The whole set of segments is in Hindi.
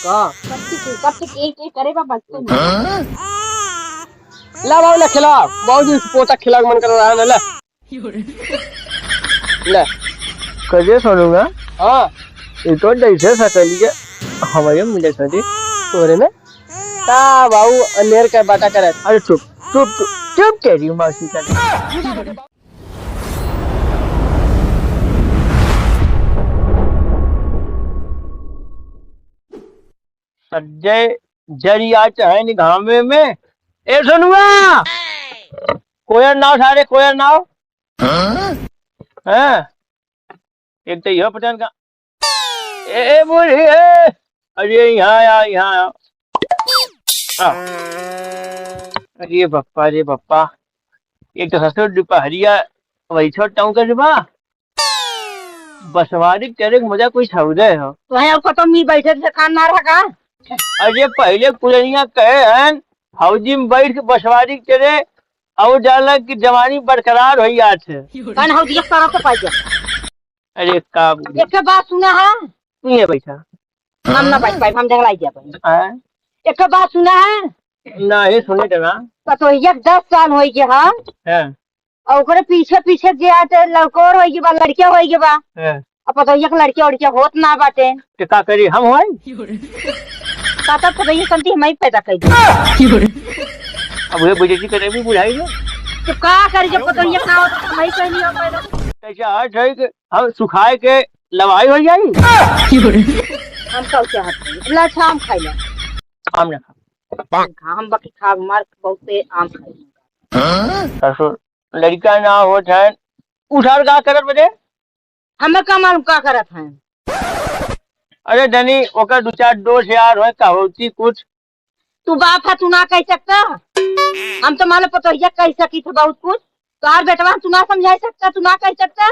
कब तक एक करेगा बच्चे में। ला बाबू ला खिला, बहुत दिन से पोता खिला मन कर रहा है ना। ले कजे सुनूंगा। हाँ ये तो जैसे सकली के हमारे मिले सदी तोरे में का बाबू अनेर का बाटा करे। अरे चुप चुप चुप चुप कह रही हूँ मासी का। सज्जय जरिया चाहे निगामे में ए सुनुआ कोयर नाव सारे कोयर नाव हैं एक तो यह पटन का ए बूढ़ी ए अरे यहाँ अरे बप्पा एक तो ससुर दुपहरिया वही छोटा हूँ कर बसवारी तेरे मजा कुछ छौदे हो तो तो मी बैठे से खान ना रखा। अरे पहले पुरनिया कहे हैं फौजी में बैठ के बसवारी तेरे और डाला की जवानी बरकरार हो जात है। कन हो दिया सारा तो पाइजा। अरे का एक के बात सुना है तू ये बैठा हम ना बैठ पाए हम जगलाई जा पाए। एक के बात सुना है ना ये सुने तना तो एक 10 साल हो गए हां है और ओकरे पीछे पीछे जे आते लड़कोर हो गए बा लड़कियां हो गए बा है अब तो एक लड़की और क्या होत ना बाटे तो का करी हम होई ताता तो ये संती हम ही पैदा कर दी। अब ये बुझेसी करे भी बुझाई ना तो का करी जब तो ये ना हो तो हम ही कहनी हो पैदा ऐसा हाथ है कि हम सुखाए के लवाई हो जाई हम तो चाहते हैं ला शाम खाई ला आम ना खा हम बाकी खा मार बहुत से आम खाई ससुर लड़का ना हो जाए उठार का करत बजे हमें का मालूम का करत हैं। अरे धनी ओकर दो चार दोष यार हो का होती कुछ तू बाप है तू ना कह सकता हम तो मालूम पतो ये कह सकी था बहुत कुछ तो हर बेटवा तू ना समझा सकता तू ना कह सकता।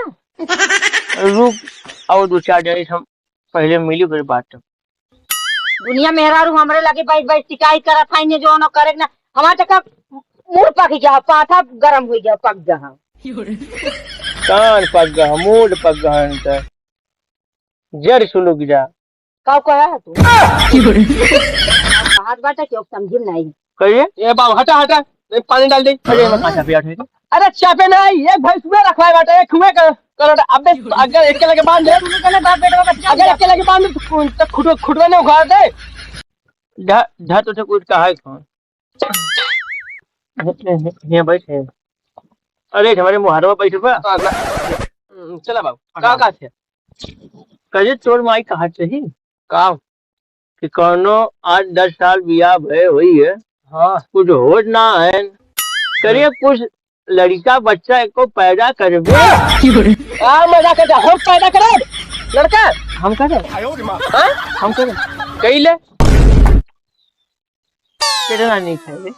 रुक और दो चार दिन हम पहले मिली फिर बात दुनिया में हरारू हमरे लगे बैठ बैठ शिकायत करत है ने जो न करे ना हमार तक मुंह पक गया पाथा गरम हो गया पक जा कान पक गया मूड पक गया जर सुलुक जा का कहा है तू हाथ बाटा क्यों समझी नहीं कहिए ये बाबू हटा हटा पानी डाल दे। अरे मैं काचा पिया थे अरे चापे नहीं एक भैंस में रखवाए बाटा एक खुए कर अबे अगर एक के लगे बांध दे तू कहने बाप बेटा बच्चा अगर एक के लगे बांध तो खुटवा ने उखाड़ दे ढा तो कुछ कहा है कौन ये बैठे अरे हमारे मुहारवा बैठे बा चला बाबू का थे कहे तोर माई कहा चाहिए का कि कोनो 8-10 साल बियाह भय हुई है हाँ कुछ हो ना है करिए कुछ लड़का बच्चा को पैदा करबे मजा कर हम पैदा करे लड़का हम करे हाँ हम करे कई ले कितना नहीं खाए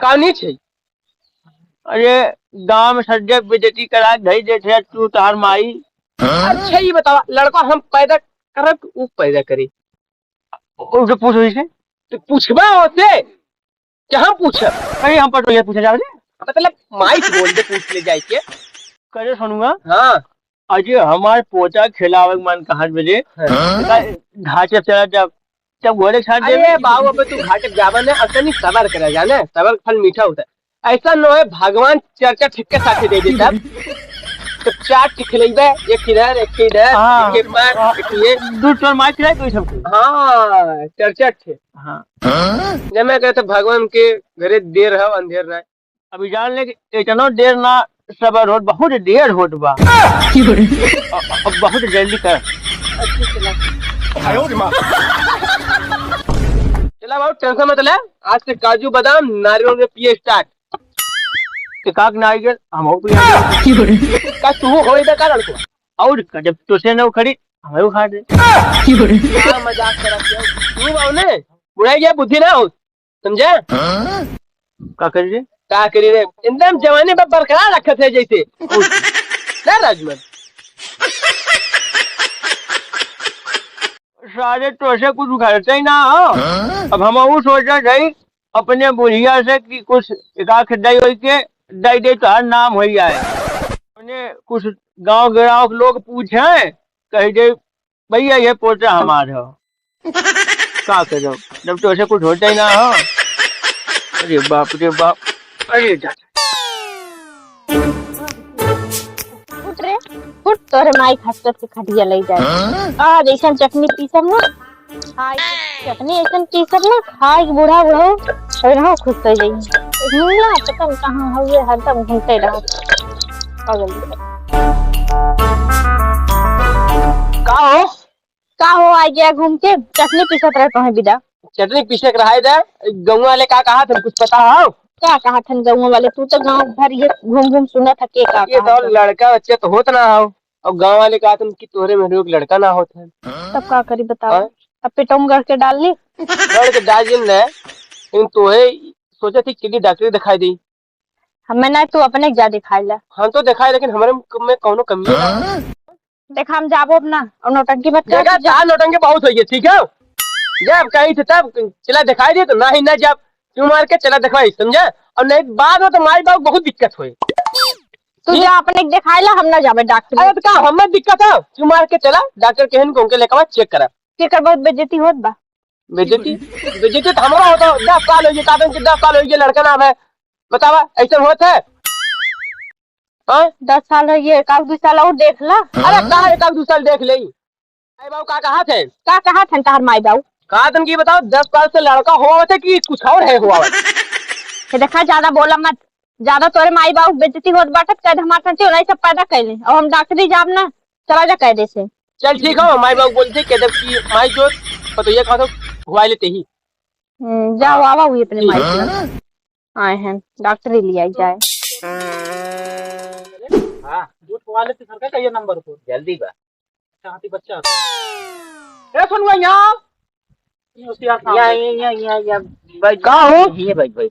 कहानी छे अरे गांव में सज्जय बेजती करा धई देते तू तार माई अच्छा ये बतावा लड़का हम पैदा करब उ पैदा करे उसे पूछो इसे तो पूछबा होते क्या हम पूछब अरे हम पर तो ये पूछा जाओ मतलब माइक बोल दे पूछ ले जाए के करे सुनूंगा हाँ अजय हमारे पोता खिलावे मन कहा बजे घाटे चला जब घोड़े छाट दे अरे बाबू अब तू घाटे जावा ने असली सबर करे जाने सबर फल मीठा होता है ऐसा न है भगवान चर्चा ठीक के साथ दे देता तो चार खिलेबे एक इधर एक पार एक ये दूध चोर मार खिलाए कोई सबको हाँ चर्चा थे हाँ जब मैं कहता भगवान के घरे देर है अंधेर रहा अभी जान ले कि इतना देर ना सबर हो बहुत देर होत बा अब बहुत जल्दी कर चला बाबू टेंशन मत ले आज से काजू बादाम नारियल में पिए स्टार्ट काक नारियल हम हो का तू होई दे का लड़को और जब तो से न खड़ी हमें उखाड़ दे क्या मजाक कर रहे हो तू बाबू ने बुढ़ाई गया बुद्धि ना हो समझे का करिए क्या करी रे एकदम जवानी में बरकरार रखे थे जैसे ना राजमन सारे तो से कुछ उखाड़ते ही ना हो अब हम वो सोचा थे अपने बुढ़िया से कि कुछ एकाक दई हो के दई दे तो हर नाम हो जाए उन्हें कुछ गांव के लोग पूछे कह दे भैया ये पोता हमारा क्या करो जब तो ऐसे कुछ होता ही ना हो। अरे बाप रे बाप। अरे जा उठ रे उठ, तोरे माई खास के खटिया ले जाए। आ जैसा चटनी पीसब ना, खाई चटनी ऐसा पीसब ना, खाई बूढ़ा बूढ़ा और ना खुश हो जाई। घूमला पता नहीं कहाँ हो ये, हरदम घूमते रहो पागल। का हो आ गया घूम के, चटनी पीसत रहे तो विदा। चटनी पीछे के रहा इधर, गाँव वाले का कहा था कुछ पता हो? क्या कहा था गाँव वाले? तू तो गाँव भर ये घूम घूम सुना था के का ये तो लड़का बच्चे तो होता ना हो, और गाँव वाले कहा तुम कि तोरे में रोक लड़का ना होता। तब का करी बताओ? अब पेटों गड़ के डाल ली, गड़ के डाल दिन है, लेकिन तोहे सोचा थी कि डॉक्टर दिखाई दी। हमें ना तू अपने जा दिखाई ला। हम तो दिखाए लेकिन हमारे में कौनो कमी है। देखा हम जाबो अपना और नौटंकी मत कर। जगह चार नौटंकी बहुत हुई है, ठीक है? जब कहीं थे तब चला दिखाई दे, तो ना ही ना जब क्यों मार के चला दिखाई, समझे? और नहीं बाद में तो माई बाप बहुत दिक्कत हुई। तू जा अपने दिखाई ला, हम ना जाबे डॉक्टर। अरे तो का हमें दिक्कत है, क्यों मार के चला डॉक्टर केहन को के लेकर चेक करा। फिर बहुत बेइज्जती होत बा। बेइज्जती बेइज्जती तो हमारा होता। 10 साल हो गए, कादन के 10 साल हो गए, लड़का नाम है, बतावा ऐसा होता है? 10 साल है ये, 1-2 साल और देख ला। अरे कहा 1-2 साल देख ले। माई बाबू का कहा थे? का कहा था तार माई बाबू? कहा तुम की बताओ, 10 साल से लड़का हुआ था कि कुछ और है हुआ? देखा ज्यादा बोला मत, ज्यादा तोरे माई बाबू बेइज्जती होत बाटत कह हमार संते नहीं सब पैदा कैले और हम डॉक्टरी जाब ना, चला जा कह दे से। चल ठीक है, माई बाबू बोलते कि जब की माई जो तो ये कहा तो हुआ लेते ही। जाओ आवा हुई अपने माई के आए हैं, डॉक्टरी ले आई जाए। हां दूध वाले से सरका चाहिए नंबर को जल्दी बा चाहती बच्चा ए सुन भाई यहां ये उसी या भाई का हो ये भाई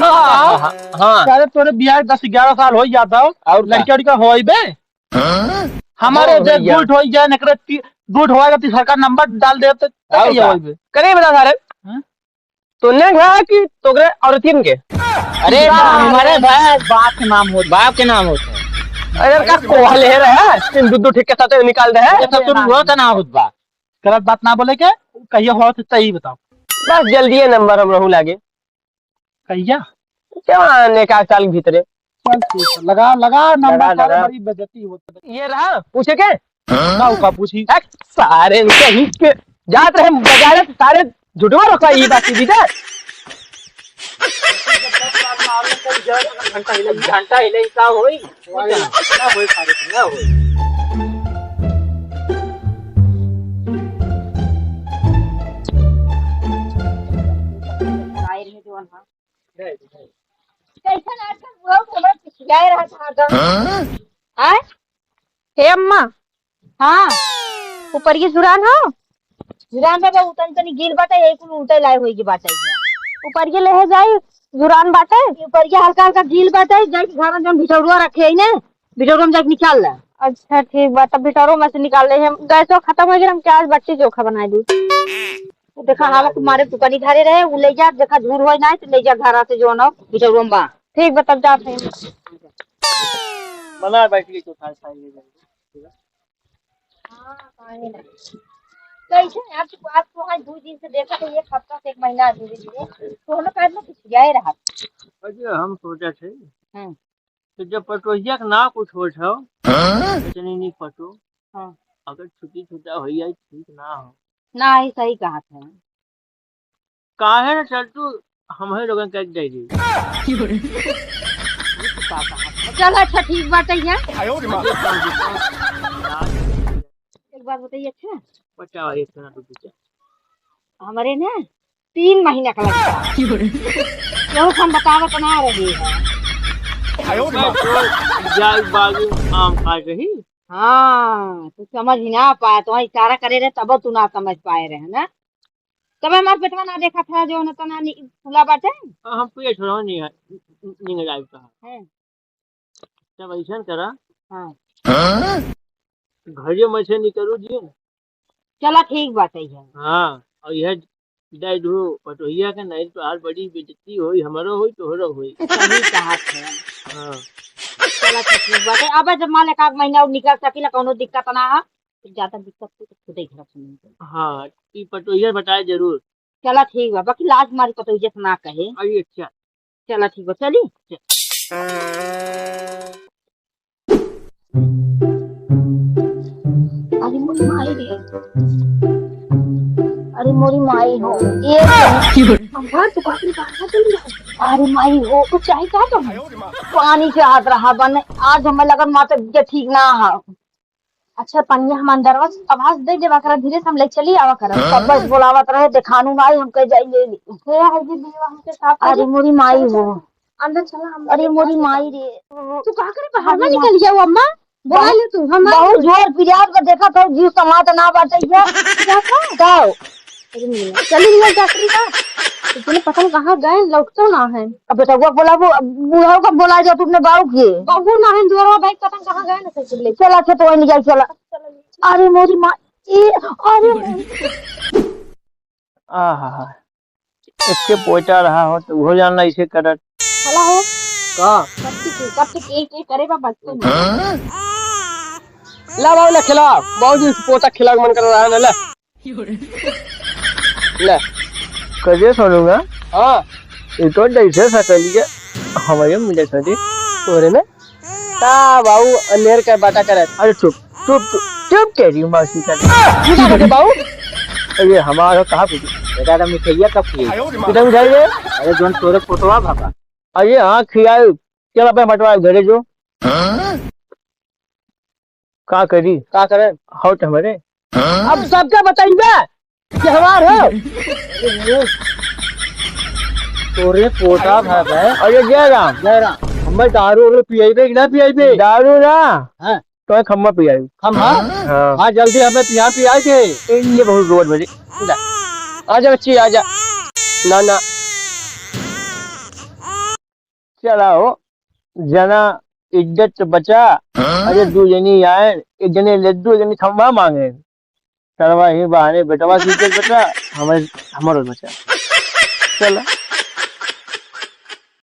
हां सारे तोरे बियाह 10-11 साल हो जाता हो और लड़की का होई बे हमारे जे गुट होई जाए नकरे गुट होएगा तो सरकार नंबर डाल दे तो ये होई बे करे बता सारे तूने कहा कि तोरे औरतिन के अरे हमारे भाई बाप के नाम होता है। अरे का कोहा ले रहा तीन दूध ठीक के साथ निकाल दे है सब तो होता ना होत बा गलत बात ना बोले के कहिया हो तो सही बताओ। बस जल्दी नंबर हम रहू लागे कहिया जवान 1 साल के भीतर चल ठीक लगा नंबर सारे बड़ी बेइज्जती होती ये रहा पूछे के का पूछी सारे कहीं के जात रहे बाजार से सारे झुटवा रखा ये बात सीधी है घंटा हिले का होई ना होई सारे ना होई कैसन आजकल वो खबर खिसियाए रहा था आदम। आय हे अम्मा, हाँ ऊपर ये जुरान हो, जुरान बाबा उतन तनी गिल बाटे यही कुल उल्टे लाए होई के बाटे ऊपर ये ले जाई जुरान बाटे ऊपर ये हल्का हल्का गिल बाटे जाई घर में जन भिटरुआ रखे है ने भिटरुआ में जाके निकाल ला। अच्छा ठीक बात, तब भिटरुआ में से निकाल ले हम गैसो खत्म हो गया, हम क्या आज बट्टी चोखा बना दी। देखा हवा तुम्हारे टुकड़ी घरे रहे वो ले जा, देखा झूर हो ना तो ले जा घर से जो ना भिटरुआ में बा। ठीक बता जाते हैं बना बैठ के चौथा साइड ले जाएंगे। कैसे आप बात तो आज 2 दिन से देखा तो 1 हफ्ता से 1 महीना धीरे धीरे तो हम कहत ना कुछ जाए रहा। अजय हम सोचा थे हां तो जब पटोहिया का ना कुछ हो छो इतनी नहीं पटो हां अगर छुट्टी छुट्टा हो जाए ठीक ना हो ना ही सही कहा था काहे ना चल तू हम ही लोगन कह दे दी चल अच्छा ठीक बात है यार। एक बात बताइए अच्छा बचाओ एक ना तो पूछे हमारे ना 3 महीना का लगता क्यों हम बतावत ना रही है जाई बाजू आम खा रही। हाँ तू समझ ही ना पाया, तो इशारा करे रहे तब तू ना समझ पाए रहे ना, तब हमारे पेटवा ना देखा था जो न तना फूला बाटे हम पेट रहो नहीं है नहीं जाई कहा है। तब ऐसा करा हाँ घरे में से निकलू जी चला ठीक बात है यार। हाँ और यह डाई दो पटोहिया का नहीं तो आज बड़ी बेइज्जती होई हमारो होई तोहरो होई सही कहा है। हाँ चला ठीक बात है, अब जब मान 1 महीना और निकल सकी ना कोनो दिक्कत ना है ज्यादा दिक्कत थी तो खुद ही घर सुनेंगे। हाँ ई पटोहिया बताए जरूर। चला ठीक बा, बाकी लाज मारी पतोहिया से ना कहे। अरे अच्छा चला ठीक बा, चली। अरे मोरी माई रे, अरे मोरी माई हो ये अम्मा तू काकरी बाहर चली जा। अरे माई हो तो चाहे का तो पानी से हाथ रहा बने, आज हमें लगन माता के ठीक ना हा। अच्छा पनिया हम अंदर आवाज दे देवा करा, धीरे से हम ले चली आवा करा। सब बस बोलावत रहे देखानु माई हम कह जाई ले ली। हे है जी दीवा हमके साथ। अरे मोरी माई हो अंदर चला हम। अरे मोरी माई रे तू का करे बाहर में निकल जाओ अम्मा। बोला ले तू हम बहुत जोर पिरियाद का देखा था जीव समात ना बाटैया क्या था। चली नहीं डॉक्टरी का तुमने पता नहीं कहाँ गए, लौटतो ना है। अब बेटा वो बोला वो बूढ़ा को बोला जा तुमने बाबू के बाबू ना है दोरा भाई पता कहाँ गए ना चले चला अच्छा तो नहीं जाए चला। अरे मोरी माँ ए अरे आहा इसके पोचा रहा हो तो हो जाना इसे करत। चला हो का कब तक एक करे बा बच्चे में। ला बाबू ला खिला, बहुत दिन से पोता खिला के मन कर रहा है ना। ले कैसे सुनूंगा। हाँ ये तो जैसे सकलिए हमारे मुझे सदी तोरे में का बाबू अनेर का बाटा करे। अरे चुप चुप चुप चुप कह रही हूँ मासी का। क्या बाटे बाबू अरे हमारा कहाँ पूछी बेटा मिठैया कब की कितना मिठाइए। अरे जोन तोरे पोतवा बाबा। अरे हाँ खियाए चल अपने बटवा घरे जो का करी का करे हो तो हमारे। अब सबका बताइए कि हमार हो तोरे पोता भाई। अरे जय राम हमें दारू और पियाइबे कि ना पियाइबे। दारू ना हाँ तो खम्मा पियाई। हम हाँ हाँ हाँ जल्दी हमें पिया पिया के ये बहुत रोड बजे आजा बच्ची आजा ना ना चलाओ जना इज्जत बचा। अरे दो जनी आए एक जने लड्डू एक जने खम्बा मांगे सरवा ही बहाने बेटवा की इज्जत बचा हमारे हमारा बचा। चला